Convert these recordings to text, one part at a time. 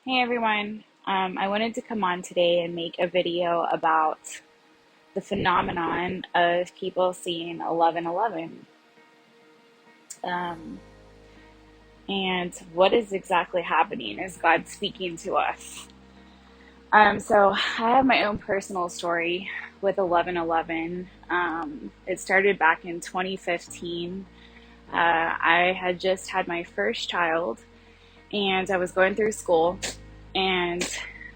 Hey everyone, I wanted to come on today and make a video about the phenomenon of people seeing 11:11 um, and what is exactly happening. Is God speaking to us? So I have my own personal story with 11:11. It started back in 2015. I had just had my first child and I was going through school and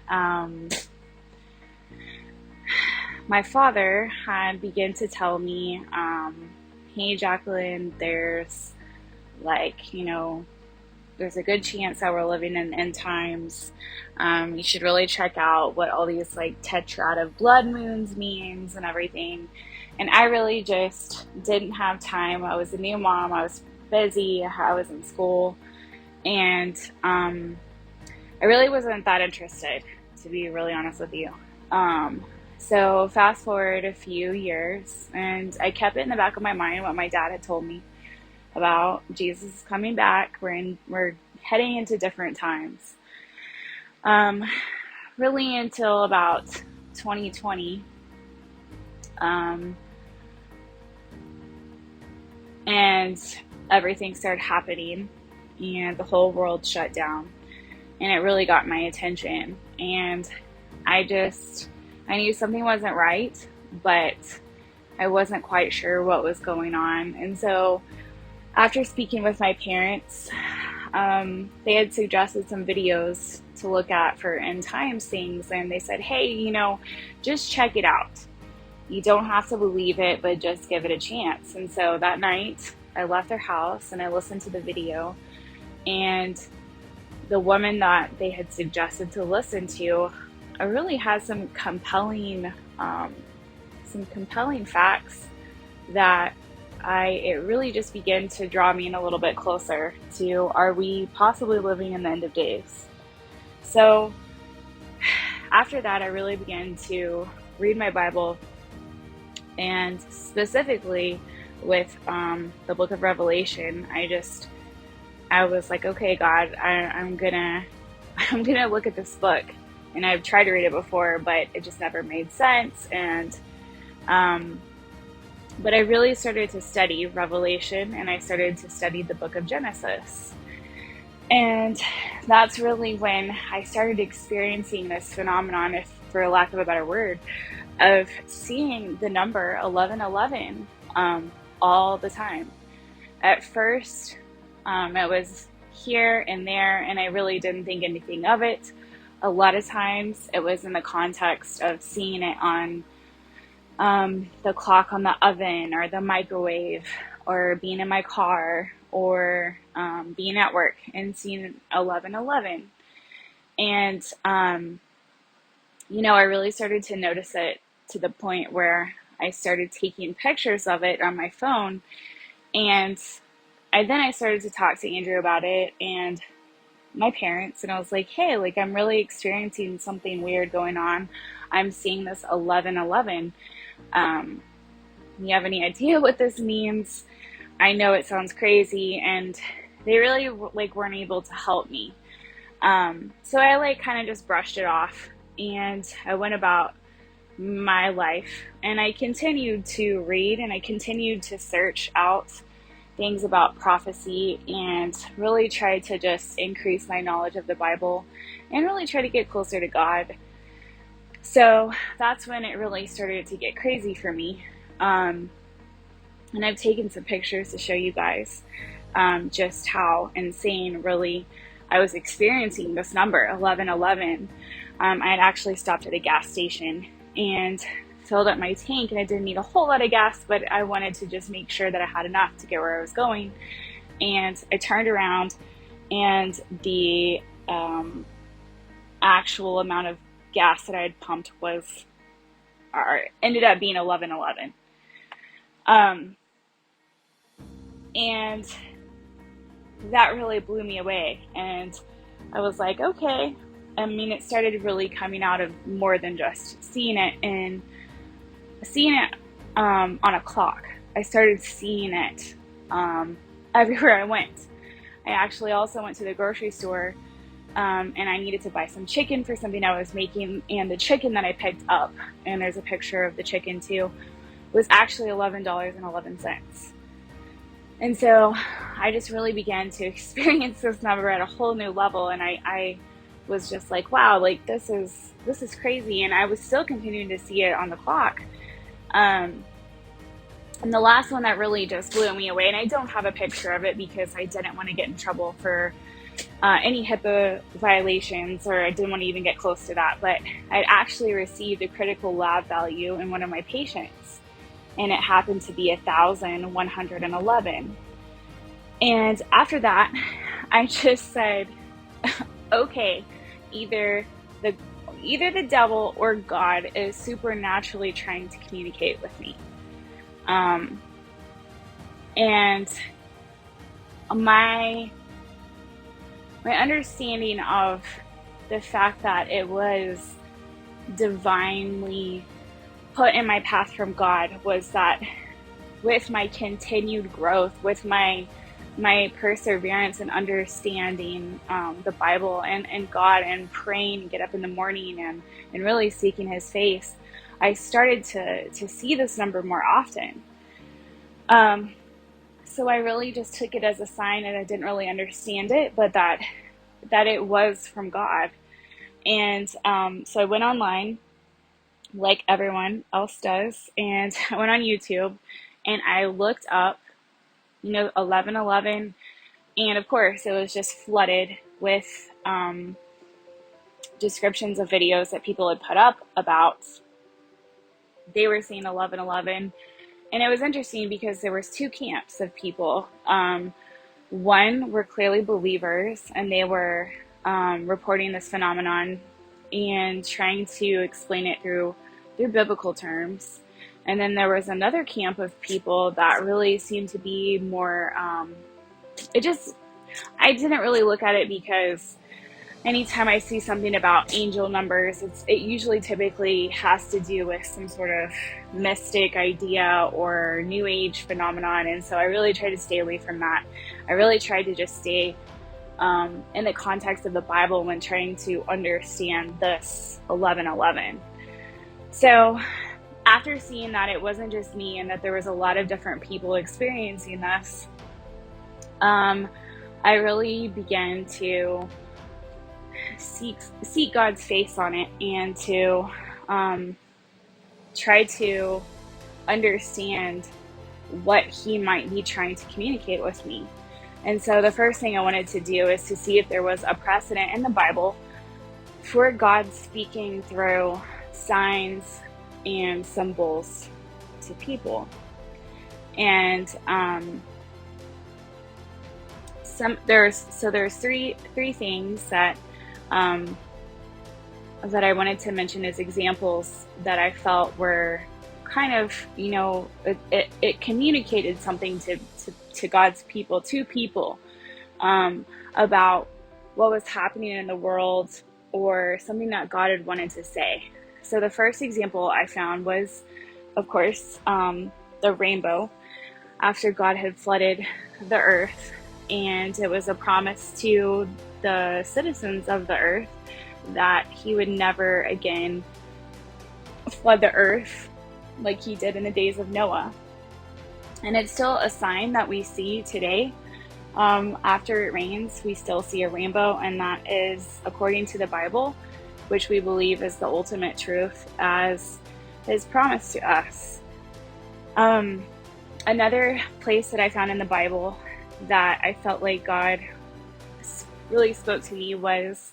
um, my father had begun to tell me, hey, Jacqueline, there's a good chance that we're living in end times. You should really check out what all these like tetrad of blood moons means and everything. And I really just didn't have time. I was a new mom. I was busy. I was in school. And I really wasn't that interested, to be really honest with you. So fast forward a few years, and I kept it in the back of my mind what my dad had told me about Jesus coming back. We're heading into different times. Really until about 2020, and everything started happening, and the whole world shut down, and it really got my attention. And I knew something wasn't right, but I wasn't quite sure what was going on. And so after speaking with my parents, they had suggested some videos to look at for end times things. And they said, hey, just check it out. You don't have to believe it, but just give it a chance. And so that night I left their house and I listened to the video, and the woman that they had suggested to listen to really has some compelling facts that it really just began to draw me in a little bit closer to, are we possibly living in the end of days? So after that, I really began to read my Bible, and specifically with the book of Revelation. I was like, okay, God, I'm gonna look at this book. And I've tried to read it before, but it just never made sense. And but I really started to study Revelation, and I started to study the book of Genesis. And that's really when I started experiencing this phenomenon, if for lack of a better word, of seeing the number 11:11 all the time. At first, it was here and there, and I really didn't think anything of it. A lot of times it was in the context of seeing it on the clock on the oven or the microwave, or being in my car, or being at work and seeing 11:11. And, I really started to notice it to the point where I started taking pictures of it on my phone. And I started to talk to Andrew about it and my parents, and I was like, hey, like, I'm really experiencing something weird going on. I'm seeing this 11:11. You have any idea what this means? I know it sounds crazy, and they really weren't able to help me. So I kind of just brushed it off, and I went about my life, and I continued to read, and I continued to search out things about prophecy, and really try to just increase my knowledge of the Bible and really try to get closer to God. So that's when it really started to get crazy for me. And I've taken some pictures to show you guys just how insane really I was experiencing this number 11:11. I had actually stopped at a gas station and filled up my tank, and I didn't need a whole lot of gas, but I wanted to just make sure that I had enough to get where I was going. And I turned around, and the actual amount of gas that I had pumped ended up being 11:11. And that really blew me away. And I was like, okay. I mean, it started really coming out of more than just seeing it on a clock. I started seeing it everywhere I went. I actually also went to the grocery store and I needed to buy some chicken for something I was making, and the chicken that I picked up, and there's a picture of the chicken too, was actually $11.11. And so I just really began to experience this number at a whole new level, and I was just like, wow, like this is crazy. And I was still continuing to see it on the clock. And the last one that really just blew me away, and I don't have a picture of it because I didn't want to get in trouble for any HIPAA violations, or I didn't want to even get close to that, but I'd actually received a critical lab value in one of my patients, and it happened to be 1,111. And after that, I just said, okay, either the devil or God is supernaturally trying to communicate with me. And my understanding of the fact that it was divinely put in my path from God was that with my continued growth, with my perseverance and understanding the Bible and God, and praying and get up in the morning and really seeking his face, I started to see this number more often. So I really just took it as a sign, and I didn't really understand it, but that it was from God. And so I went online, like everyone else does, and I went on YouTube, and I looked up, 1111, and of course it was just flooded with descriptions of videos that people had put up about, they were saying 1111. And it was interesting because there was two camps of people. One were clearly believers, and they were reporting this phenomenon and trying to explain it through biblical terms. And then there was another camp of people that really seemed to be more, I didn't really look at it, because anytime I see something about angel numbers, it usually typically has to do with some sort of mystic idea or new age phenomenon. And so I really try to stay away from that. I really tried to just stay in the context of the Bible when trying to understand this 1111. So after seeing that it wasn't just me, and that there was a lot of different people experiencing this, I really began to seek God's face on it, and to try to understand what he might be trying to communicate with me. And so the first thing I wanted to do is to see if there was a precedent in the Bible for God speaking through signs and symbols to people. And there's three things that I wanted to mention as examples that I felt were kind of, it communicated something to God's people, to people, about what was happening in the world, or something that God had wanted to say. So the first example I found was, of course, the rainbow, after God had flooded the earth. And it was a promise to the citizens of the earth that he would never again flood the earth like he did in the days of Noah. And it's still a sign that we see today. After it rains, we still see a rainbow, and that is according to the Bible, which we believe is the ultimate truth as his promise to us. Another place that I found in the Bible that I felt like God really spoke to me was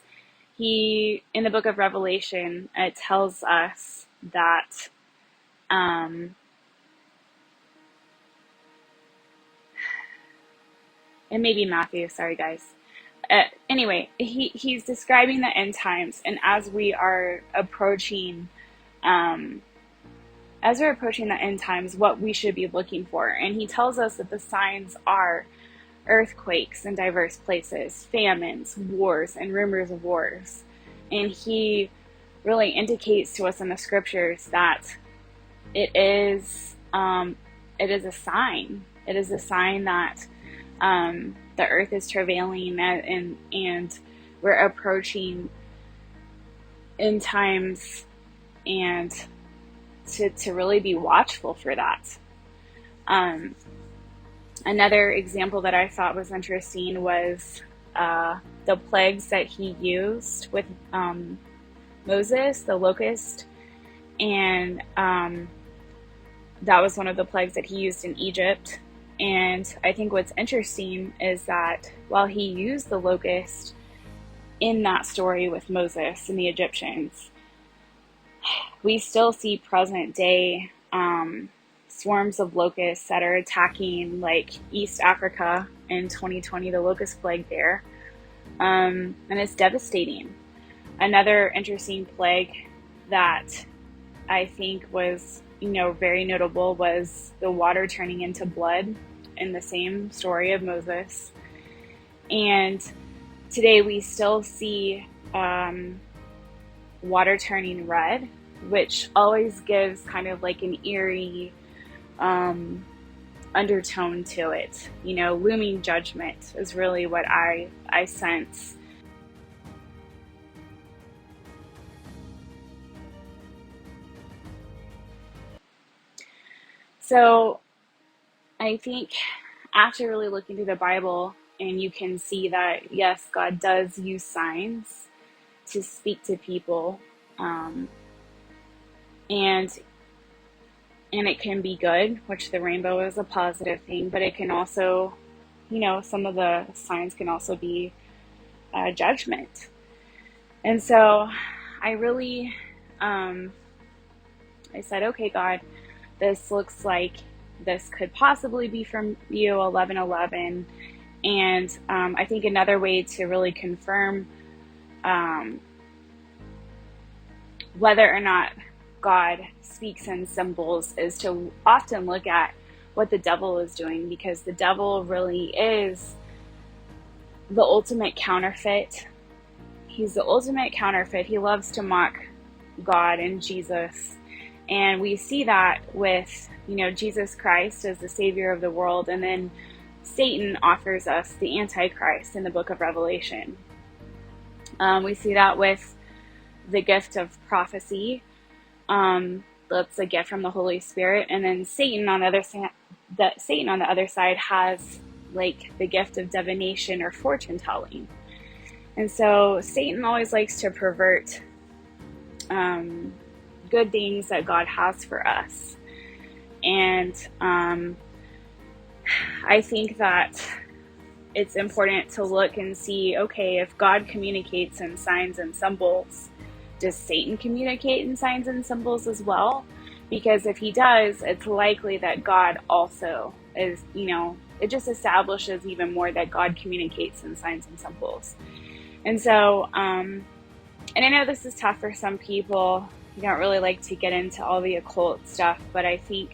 in the book of Revelation, it tells us that it may be Matthew, sorry guys. Anyway, he's describing the end times, and as we're approaching the end times, what we should be looking for. And he tells us that the signs are earthquakes in diverse places, famines, wars, and rumors of wars. And he really indicates to us in the scriptures that it is a sign. It is a sign that the earth is travailing and we're approaching end times, and to really be watchful for that. Another example that I thought was interesting was the plagues that he used with Moses, the locust, and that was one of the plagues that he used in Egypt. And I think what's interesting is that while he used the locust in that story with Moses and the Egyptians, we still see present day swarms of locusts that are attacking like East Africa in 2020, the locust plague there. And it's devastating. Another interesting plague that I think was, very notable was the water turning into blood in the same story of Moses. And today we still see water turning red, which always gives kind of like an eerie undertone to it. Looming judgment is really what I sense. So I think after really looking through the Bible, and you can see that, yes, God does use signs to speak to people, and it can be good, which the rainbow is a positive thing, but it can also, some of the signs can also be judgment. And so I really, I said, okay, God, this looks like this could possibly be from you, 11:11. And I think another way to really confirm whether or not God speaks in symbols is to often look at what the devil is doing, because the devil really is the ultimate counterfeit. He's the ultimate counterfeit. He loves to mock God and Jesus. And we see that with, Jesus Christ as the Savior of the world, and then Satan offers us the Antichrist in the book of Revelation. We see that with the gift of prophecy. That's a gift from the Holy Spirit. And then Satan on the other side has like the gift of divination or fortune telling. And so Satan always likes to pervert good things that God has for us. And I think that it's important to look and see, okay, if God communicates in signs and symbols, does Satan communicate in signs and symbols as well? Because if he does, it's likely that God also is, it just establishes even more that God communicates in signs and symbols. And so, and I know this is tough for some people. You don't really like to get into all the occult stuff, but I think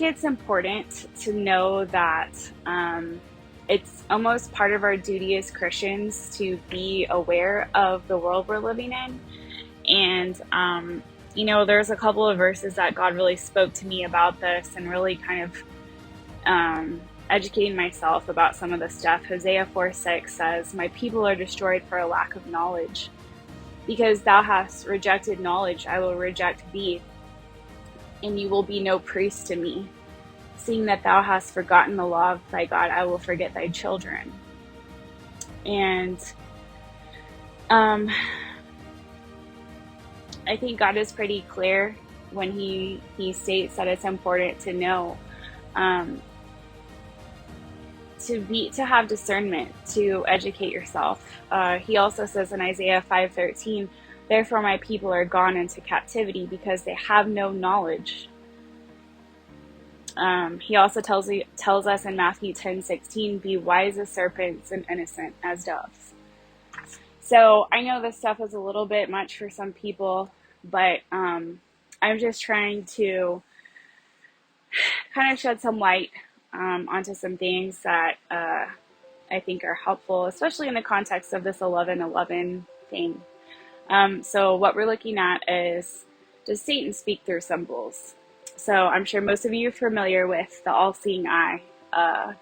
it's important to know that it's almost part of our duty as Christians to be aware of the world we're living in. And, there's a couple of verses that God really spoke to me about this, and really kind of educating myself about some of the stuff. Hosea 4:6 says, "My people are destroyed for a lack of knowledge. Because thou hast rejected knowledge, I will reject thee, and you will be no priest to me. Seeing that thou hast forgotten the law of thy God, I will forget thy children." And I think God is pretty clear when he states that it's important to know, to have discernment, to educate yourself. He also says in Isaiah 5:13, "Therefore my people are gone into captivity, because they have no knowledge." He also tells us in Matthew 10:16, "Be wise as serpents and innocent as doves." So I know this stuff is a little bit much for some people, but I'm just trying to kind of shed some light onto some things that I think are helpful, especially in the context of this 11:11 thing. So what we're looking at is, does Satan speak through symbols? So I'm sure most of you are familiar with the all-seeing eye.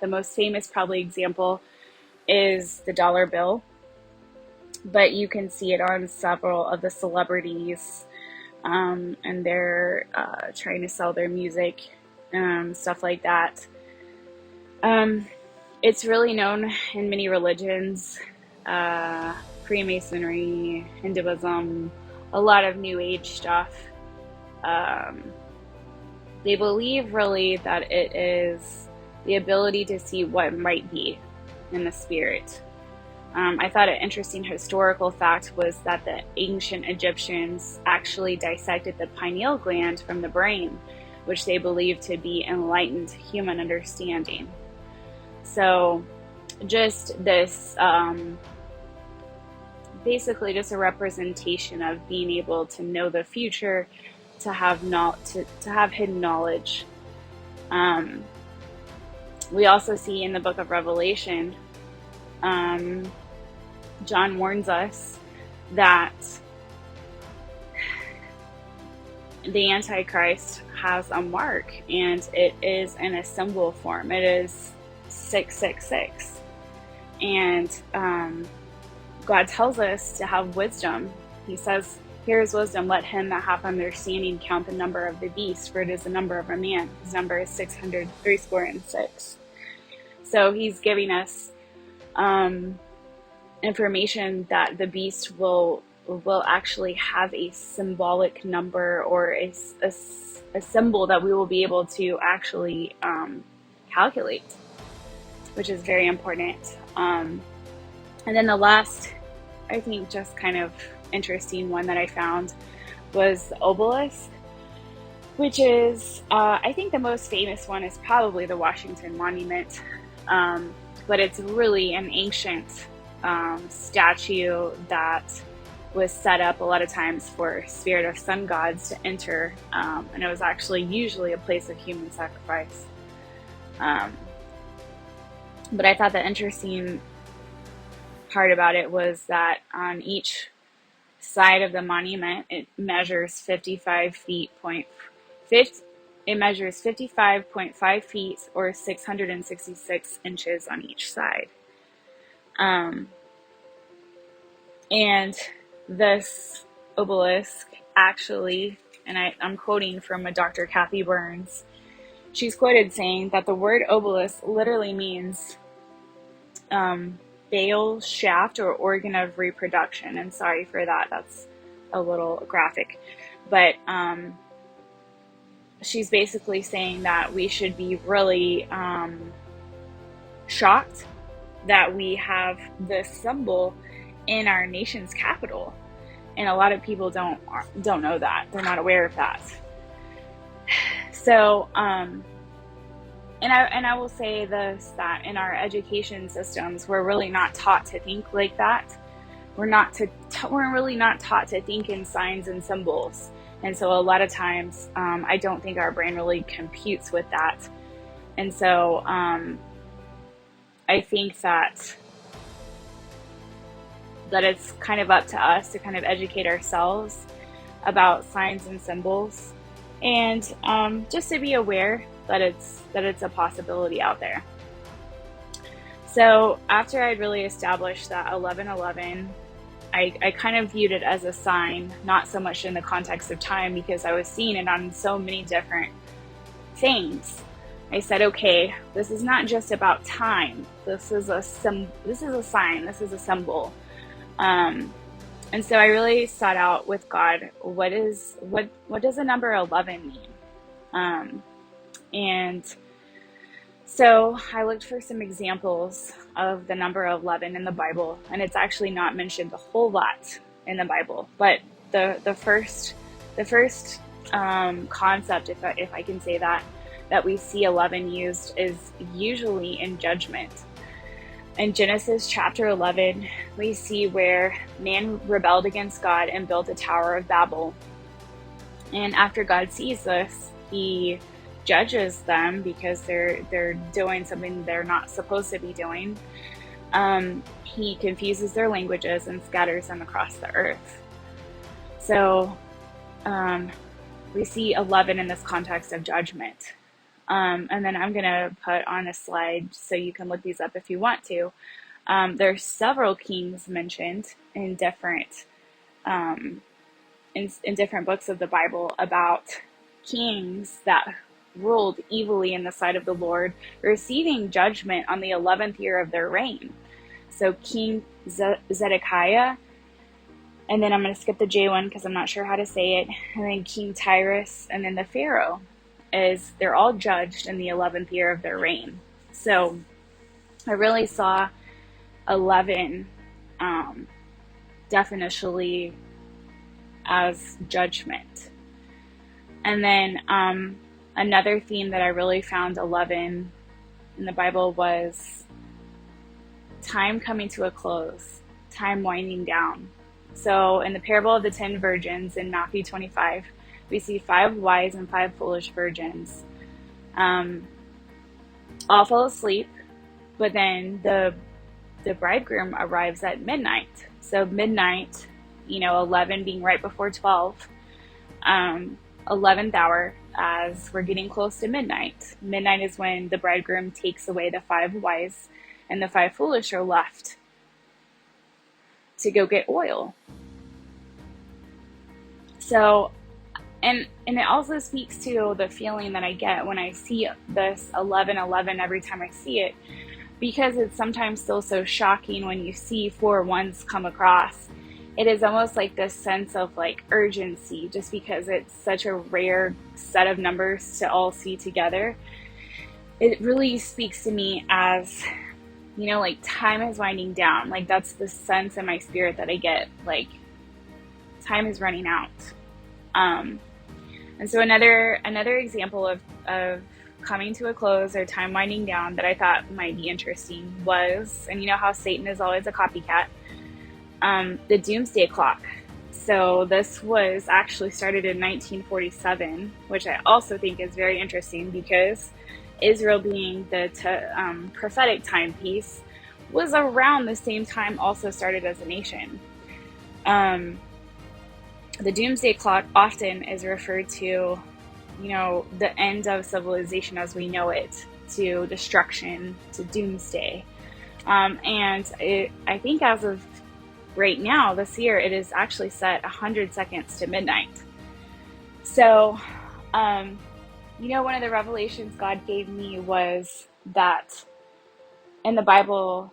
The most famous probably example is the dollar bill, but you can see it on several of the celebrities, and they're trying to sell their music, stuff like that. It's really known in many religions, Freemasonry, Hinduism, a lot of New Age stuff. Um, they believe really that it is the ability to see what might be in the spirit. I thought an interesting historical fact was that the ancient Egyptians actually dissected the pineal gland from the brain, which they believed to be enlightened human understanding. So just this, basically just a representation of being able to know the future, to have hidden knowledge. We also see in the book of Revelation, John warns us that the Antichrist has a mark, and it is in a symbol form. It is 666. And God tells us to have wisdom. He says, "Here is wisdom, let him that hath understanding count the number of the beast, for it is the number of a man. His number is 666. So he's giving us information that the beast will actually have a symbolic number, or a symbol that we will be able to actually calculate, which is very important. And then the last, I think, just kind of interesting one that I found was the obelisk, which is, I think the most famous one is probably the Washington Monument, but it's really an ancient statue that was set up a lot of times for spirit of sun gods to enter, and it was actually usually a place of human sacrifice. But I thought the interesting part about it was that on each side of the monument, it measures 55 feet. It measures 55.5 feet, or 666 inches on each side. And this obelisk actually, and I'm quoting from a Dr. Kathy Burns, she's quoted saying that the word obelisk literally means bale, shaft, or organ of reproduction. And sorry for that, that's a little graphic. But she's basically saying that we should be really shocked that we have this symbol in our nation's capital. And a lot of people don't know that. They're not aware of that. So, and I will say this, that in our education systems, we're really not taught to think like that. We're really not taught to think in signs and symbols. And so a lot of times, I don't think our brain really computes with that. And so, I think that it's kind of up to us to kind of educate ourselves about signs and symbols, and just to be aware that it's a possibility out there. So after I'd really established that 1111, I kind of viewed it as a sign, not so much in the context of time, because I was seeing it on so many different things. I said, okay, this is not just about time. This is a sign. This is a symbol. And so I really sought out with God, what does the number 11 mean? And so I looked for some examples of the number 11 in the Bible, and it's actually not mentioned a whole lot in the Bible. But the first concept, if I can say that we see 11 used is usually in judgment. In Genesis chapter 11, we see where man rebelled against God and built a Tower of Babel. And after God sees this, he judges them because they're doing something they're not supposed to be doing. He confuses their languages and scatters them across the earth. So we see 11 in this context of judgment. And then I'm going to put on a slide so you can look these up if you want to. There's several kings mentioned in different in different books of the Bible about kings that ruled evilly in the sight of the Lord, receiving judgment on the 11th year of their reign. So King Zedekiah, and then I'm going to skip the J one because I'm not sure how to say it, and then King Tyrus, and then the Pharaoh, they're all judged in the 11th year of their reign. So I really saw 11 definitionally as judgment. And then another theme that I really found 11 in the Bible was time coming to a close, time winding down. So in the parable of the 10 virgins in Matthew 25, we see 5 wise and 5 foolish virgins. All fall asleep, but then the bridegroom arrives at midnight. So midnight, 11 being right before 12, 11th hour, as we're getting close to midnight. Midnight is when the bridegroom takes away the 5 wise, and the 5 foolish are left to go get oil. So, and it also speaks to the feeling that I get when I see this 11:11 every time I see it, because it's sometimes still so shocking when you see 4 ones come across. It is almost like this sense of like urgency, just because it's such a rare set of numbers to all see together. It really speaks to me as, like time is winding down. Like that's the sense in my spirit that I get, like time is running out. And so another example of coming to a close or time winding down that I thought might be interesting was, and you know how Satan is always a copycat, the doomsday clock. So this was actually started in 1947, which I also think is very interesting because Israel, being the prophetic timepiece, was around the same time also started as a nation. The doomsday clock often is referred to, the end of civilization as we know it, to destruction, to doomsday. And I think as of right now, this year, it is actually set 100 seconds to midnight. So, one of the revelations God gave me was that in the Bible,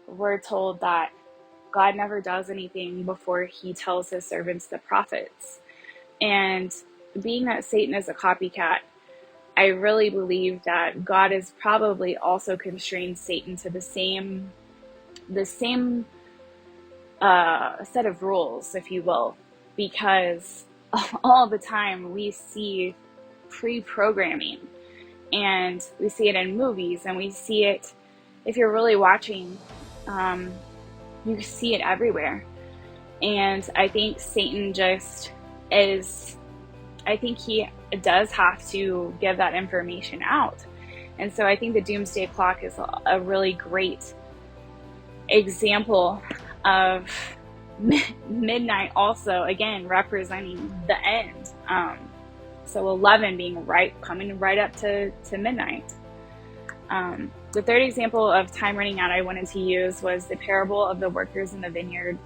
we're told that God never does anything before he tells his servants, the prophets. And being that Satan is a copycat, I really believe that God is probably also constrained Satan to the same set of rules, if you will, because all the time we see pre-programming, and we see it in movies, and we see it, if you're really watching, you see it everywhere. And I think Satan I think he does have to give that information out. And so I think the doomsday clock is a really great example of midnight, also again representing the end. So 11 being coming right up to midnight. The third example of time running out I wanted to use was the parable of the workers in the vineyard.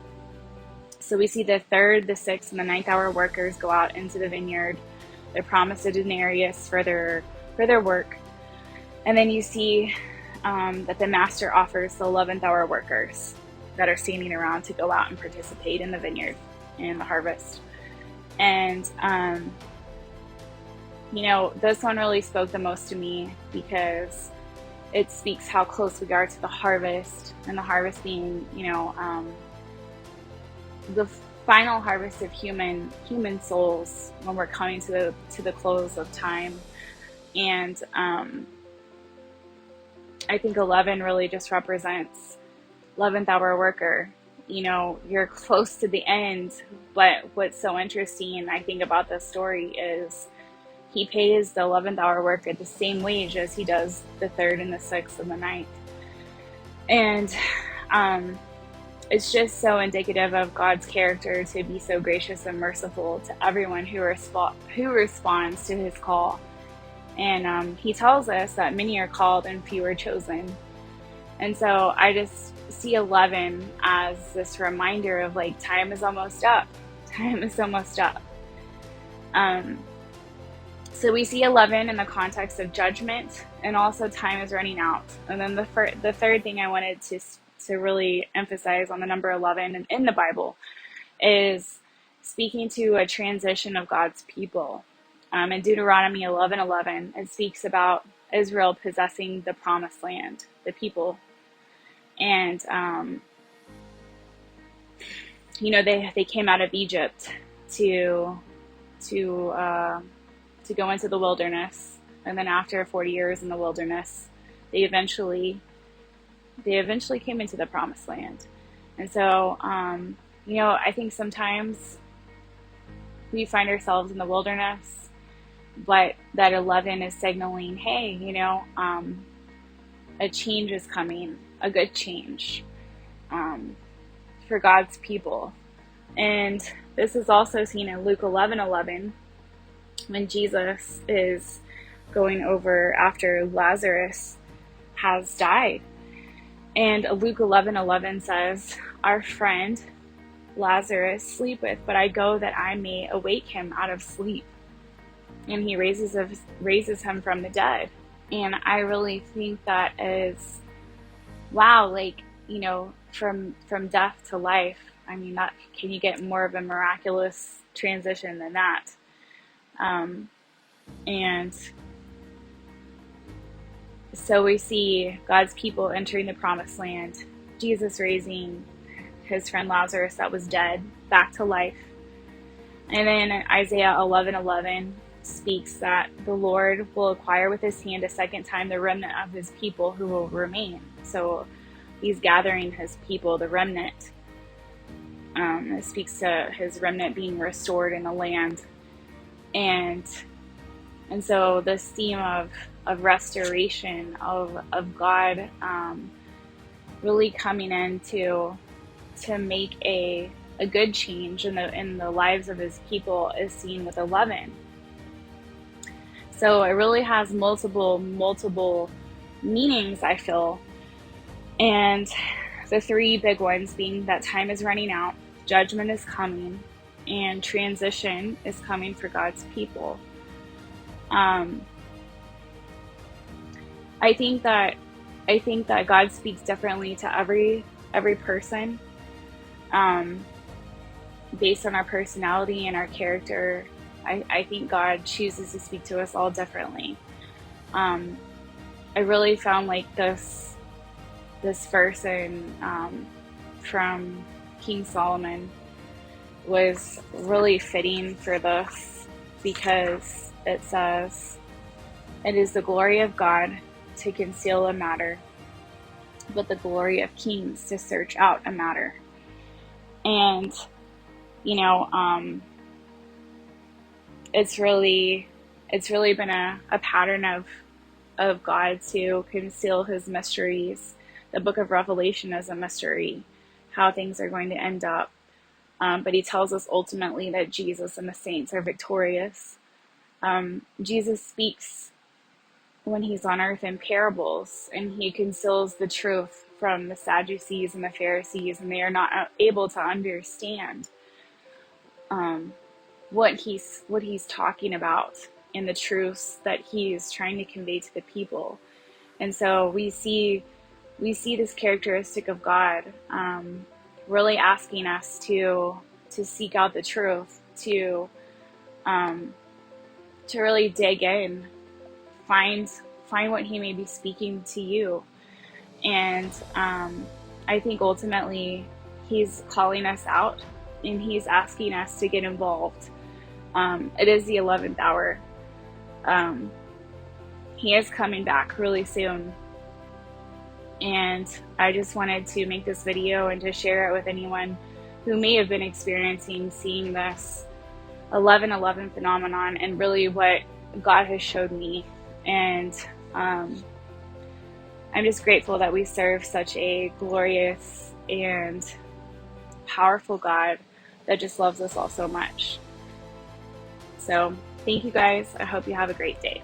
So we see the 3rd, the 6th, and the 9th hour workers go out into the vineyard. They're promised a denarius for their work. And then you see that the master offers the 11th hour workers that are standing around to go out and participate in the vineyard and the harvest. And, this one really spoke the most to me because it speaks how close we are to the harvest, and the harvest being, the final harvest of human souls when we're coming to the close of time. And I think 11 really just represents 11th hour worker. You're close to the end, but what's so interesting, I think, about this story is he pays the 11th hour worker the same wage as he does the 3rd and the 6th and the 9th. And it's just so indicative of God's character to be so gracious and merciful to everyone who responds to his call. And he tells us that many are called and few are chosen. And so I just see 11 as this reminder of like time is almost up. Time is almost up. So we see 11 in the context of judgment, and also time is running out. And then the third thing I wanted to really emphasize on the number 11 in the Bible is speaking to a transition of God's people. In Deuteronomy 11:11, it speaks about Israel possessing the promised land, the people. And, they came out of Egypt to go into the wilderness. And then after 40 years in the wilderness, they eventually came into the promised land. And so, I think sometimes we find ourselves in the wilderness, but that 11 is signaling, hey, a change is coming, a good change for God's people. And this is also seen in Luke 11:11, when Jesus is going over after Lazarus has died. And Luke 11:11 says, "Our friend Lazarus sleepeth, but I go that I may awake him out of sleep." And he raises him from the dead. And I really think that is, wow, from death to life. I mean, can you get more of a miraculous transition than that? And so we see God's people entering the promised land, Jesus raising his friend Lazarus that was dead back to life. And then Isaiah 11:11 speaks that the Lord will acquire with his hand a second time the remnant of his people who will remain. So he's gathering his people, the remnant. It speaks to his remnant being restored in the land. And so this theme of restoration, of God really coming in to make a good change in the lives of his people is seen with 11. So it really has multiple meanings, I feel. And the three big ones being that time is running out, judgment is coming, and transition is coming for God's people. I think that God speaks differently to every person, based on our personality and our character. I think God chooses to speak to us all differently. I really found like this verse from King Solomon was really fitting for this, because it says, "It is the glory of God to conceal a matter, but the glory of kings to search out a matter." And it's really been a pattern of God to conceal his mysteries. The book of Revelation is a mystery, how things are going to end up. But he tells us ultimately that Jesus and the saints are victorious. Jesus speaks when he's on earth in parables, and he conceals the truth from the Sadducees and the Pharisees, and they are not able to understand what he's talking about and the truths that he's trying to convey to the people. And so we see this characteristic of God really asking us to seek out the truth, to really dig in, find what he may be speaking to you. And I think ultimately he's calling us out, and he's asking us to get involved. It is the 11th hour. He is coming back really soon. And I just wanted to make this video and to share it with anyone who may have been seeing this 11:11 phenomenon, and really what God has showed me. And I'm just grateful that we serve such a glorious and powerful God that just loves us all so much. So thank you guys. I hope you have a great day.